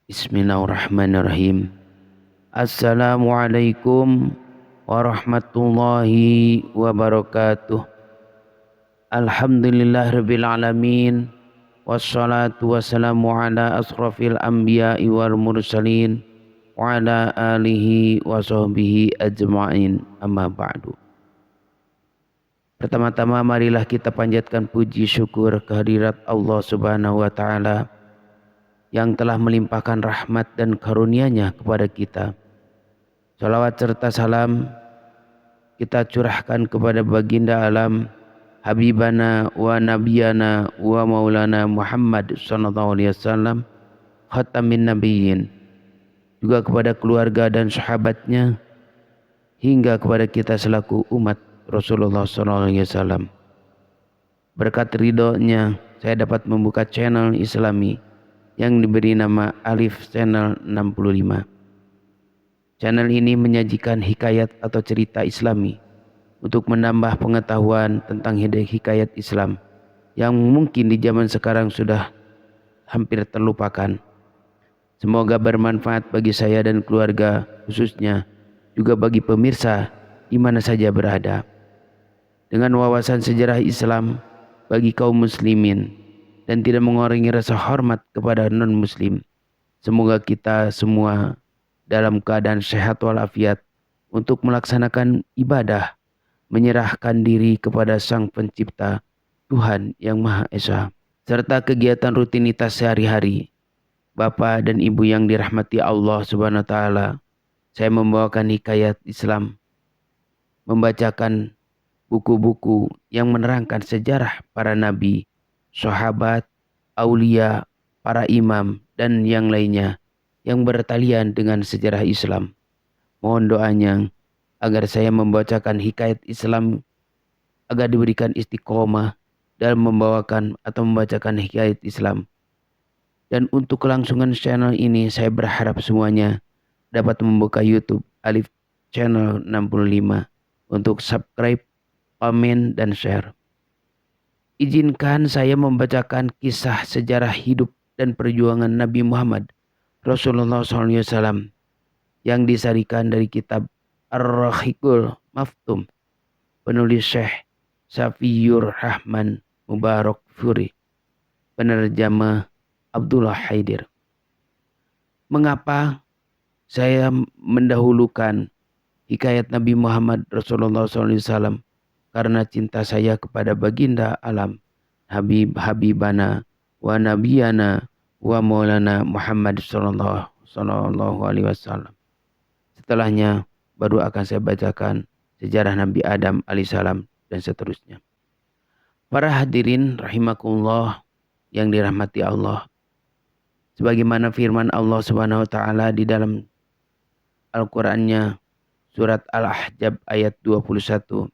Bismillahirrahmanirrahim. Assalamualaikum warahmatullahi wabarakatuh. Alhamdulillahirabbil alamin. Wassalatu wassalamu ala asrafil anbiya'i wal mursalin wa ala alihi wa sahbihi ajma'in. Amma ba'du. Pertama-tama marilah kita panjatkan puji syukur kehadirat Allah Subhanahu wa taala yang telah melimpahkan rahmat dan karunia-Nya kepada kita. Salawat serta salam kita curahkan kepada baginda alam, Habibana wa Nabiyana wa Maulana Muhammad sallallahu alaihi wasallam, khatamin nabiyyin, juga kepada keluarga dan sahabatnya, hingga kepada kita selaku umat Rasulullah sallallahu alaihi wasallam. Berkat ridhonya saya dapat membuka channel Islami yang diberi nama Alif Channel 65. Channel ini menyajikan hikayat atau cerita Islami untuk menambah pengetahuan tentang hikayat Islam yang mungkin di zaman sekarang sudah hampir terlupakan. Semoga bermanfaat bagi saya dan keluarga, khususnya juga bagi pemirsa di mana saja berada. Dengan wawasan sejarah Islam bagi kaum muslimin dan tidak mengurangi rasa hormat kepada non-muslim. Semoga kita semua dalam keadaan sehat walafiat untuk melaksanakan ibadah, menyerahkan diri kepada Sang Pencipta, Tuhan yang Maha Esa, serta kegiatan rutinitas sehari-hari. Bapak dan Ibu yang dirahmati Allah Subhanahu wa taala, saya membawakan hikayat Islam, membacakan buku-buku yang menerangkan sejarah para nabi, sahabat, aulia, para imam, dan yang lainnya yang bertalian dengan sejarah Islam. Mohon doanya agar saya membacakan hikayat Islam agar diberikan istiqomah dalam membawakan atau membacakan hikayat Islam. Dan untuk kelangsungan channel ini saya berharap semuanya dapat membuka YouTube Alif Channel 65 untuk subscribe, komen, dan share. Izinkan saya membacakan kisah sejarah hidup dan perjuangan Nabi Muhammad Rasulullah SAW yang disarikan dari kitab Ar-Rahiqul Maftum, penulis Syekh Safiyur Rahman Mubarak Furi, penerjemah Abdullah Haidir. Mengapa saya mendahulukan hikayat Nabi Muhammad Rasulullah SAW? Karena cinta saya kepada baginda alam, Habibana wa Nabiyana wa Maulana Muhammad sallallahu alaihi wasallam. Setelahnya baru akan saya bacakan sejarah Nabi Adam alaihissalam dan seterusnya. Para hadirin rahimakumullah yang dirahmati Allah, sebagaimana firman Allah Subhanahu wa taala di dalam Al-Qur'annya surat Al-Ahzab ayat 21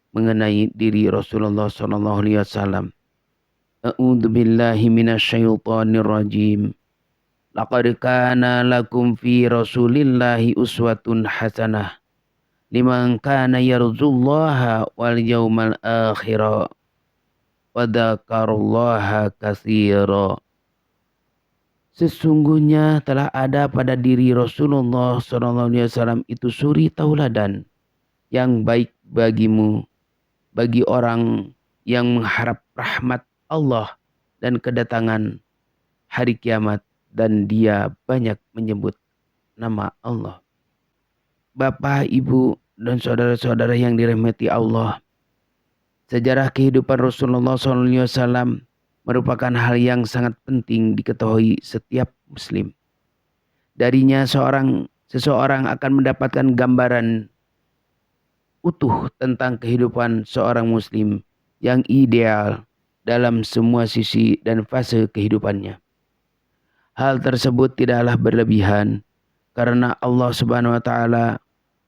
mengenai diri Rasulullah sallallahu alaihi wasallam. A'udzu billahi minasyaitonir rajim. Laqad kana lakum fi Rasulillahi uswatun hasanah liman kana yarjullaha wal yawmal akhir wa dzakarallaha katsira. Sesungguhnya telah ada pada diri Rasulullah sallallahu alaihi wasallam itu suri tauladan yang baik bagimu, bagi orang yang mengharap rahmat Allah dan kedatangan hari kiamat, dan dia banyak menyebut nama Allah. Bapak, Ibu, dan saudara-saudara yang dirahmati Allah, sejarah kehidupan Rasulullah SAW merupakan hal yang sangat penting diketahui setiap muslim. Darinya seseorang akan mendapatkan gambaran utuh tentang kehidupan seorang muslim yang ideal dalam semua sisi dan fase kehidupannya. Hal tersebut tidaklah berlebihan karena Allah Subhanahu wa taala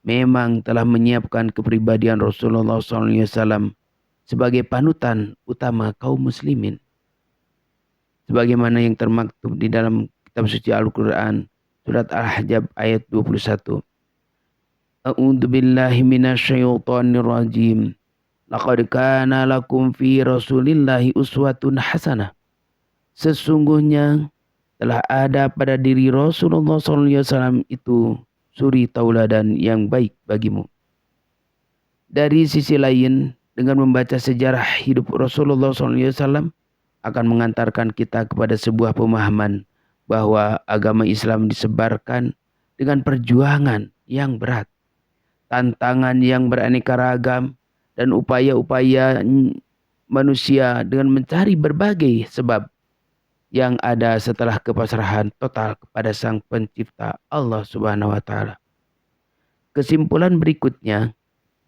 memang telah menyiapkan kepribadian Rasulullah SAW sebagai panutan utama kaum muslimin. Sebagaimana yang termaktub di dalam kitab suci Al-Quran surat Al-Ahzab ayat 21. A'udzu billahi minasyaitonir rajim. Laqad kana lakum fi Rasulillahi uswatun hasanah. Sesungguhnya telah ada pada diri Rasulullah SAW itu suri tauladan yang baik bagimu. Dari sisi lain, dengan membaca sejarah hidup Rasulullah SAW akan mengantarkan kita kepada sebuah pemahaman bahwa agama Islam disebarkan dengan perjuangan yang berat, tantangan yang beraneka ragam, dan upaya-upaya manusia dengan mencari berbagai sebab yang ada setelah kepasrahan total kepada Sang Pencipta Allah Subhanahu wa taala. Kesimpulan berikutnya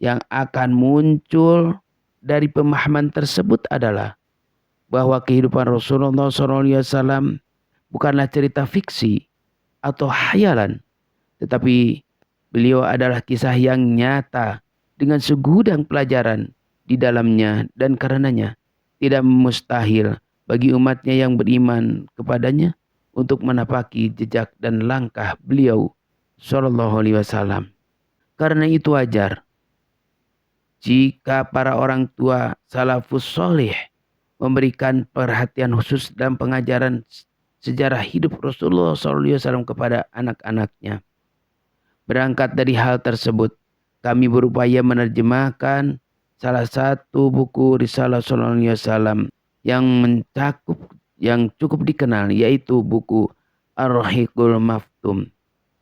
yang akan muncul dari pemahaman tersebut adalah bahwa kehidupan Rasulullah SAW bukanlah cerita fiksi atau khayalan, tetapi beliau adalah kisah yang nyata dengan segudang pelajaran di dalamnya, dan karenanya tidak mustahil bagi umatnya yang beriman kepadanya untuk menapaki jejak dan langkah beliau Shallallahu Alaihi Wasallam. Karena itu wajar jika para orang tua salafus soleh memberikan perhatian khusus dalam pengajaran sejarah hidup Rasulullah SAW kepada anak-anaknya. Berangkat dari hal tersebut, kami berupaya menerjemahkan salah satu buku Risalah Sallallahu Alaihi Wasallam yang cukup dikenal, yaitu buku Ar-Rahiqul Maftum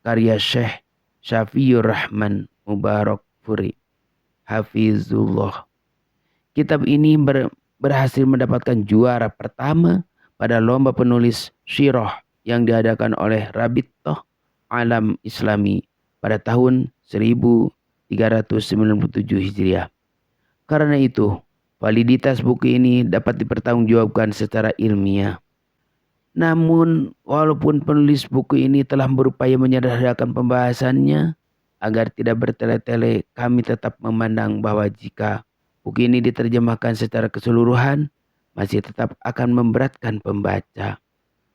karya Syekh Syafiur Rahman Mubarak Furi Hafizullah. Kitab ini berhasil mendapatkan juara pertama pada lomba penulis syirah yang diadakan oleh Rabitoh Alam Islami pada tahun 1397 Hijriah. Karena itu, validitas buku ini dapat dipertanggungjawabkan secara ilmiah. Namun, walaupun penulis buku ini telah berupaya menyederhanakan pembahasannya agar tidak bertele-tele, kami tetap memandang bahwa jika buku ini diterjemahkan secara keseluruhan, masih tetap akan memberatkan pembaca,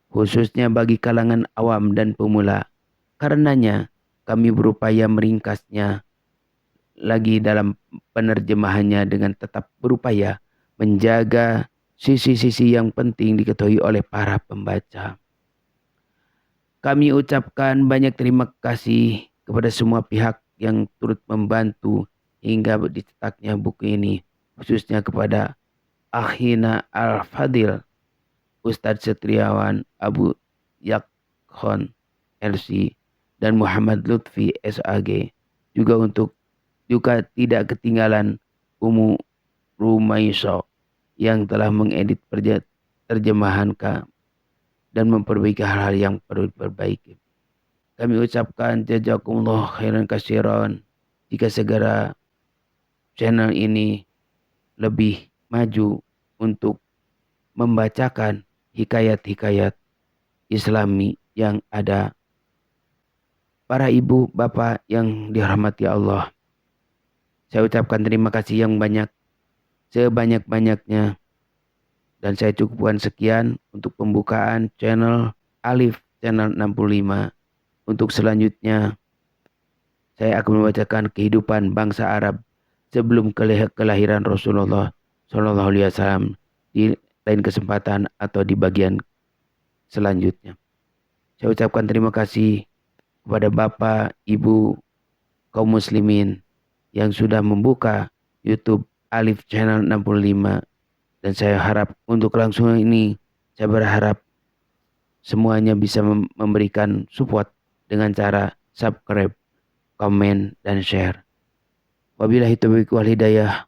khususnya bagi kalangan awam dan pemula. Karenanya, kami berupaya meringkasnya lagi dalam penerjemahannya dengan tetap berupaya menjaga sisi-sisi yang penting diketahui oleh para pembaca. Kami ucapkan banyak terima kasih kepada semua pihak yang turut membantu hingga dicetaknya buku ini, khususnya kepada Akhina Al-Fadil, Ustadz Setriawan Abu Yakhon LC, dan Muhammad Lutfi SAG. Juga tidak ketinggalan Umu Rumaiso yang telah mengedit terjemahan dan memperbaiki hal-hal yang perlu diperbaiki. Kami ucapkan jazakumullah khairan katsiran jika segera channel ini lebih maju untuk membacakan hikayat-hikayat Islami yang ada. Para ibu, bapak yang dirahmati Allah, saya ucapkan terima kasih yang banyak, sebanyak-banyaknya. Dan saya cukupkan sekian untuk pembukaan channel Alif channel 65. Untuk selanjutnya, saya akan membacakan kehidupan bangsa Arab sebelum kelahiran Rasulullah Shallallahu Alaihi Wasallam di lain kesempatan atau di bagian selanjutnya. Saya ucapkan terima kasih kepada Bapak, Ibu, kaum muslimin yang sudah membuka YouTube Alif channel 65. Dan saya harap untuk langsung ini, saya berharap semuanya bisa memberikan support dengan cara subscribe, komen, dan share. Wabillahi taufiq wal hidayah.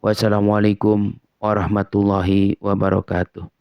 Wassalamualaikum warahmatullahi wabarakatuh.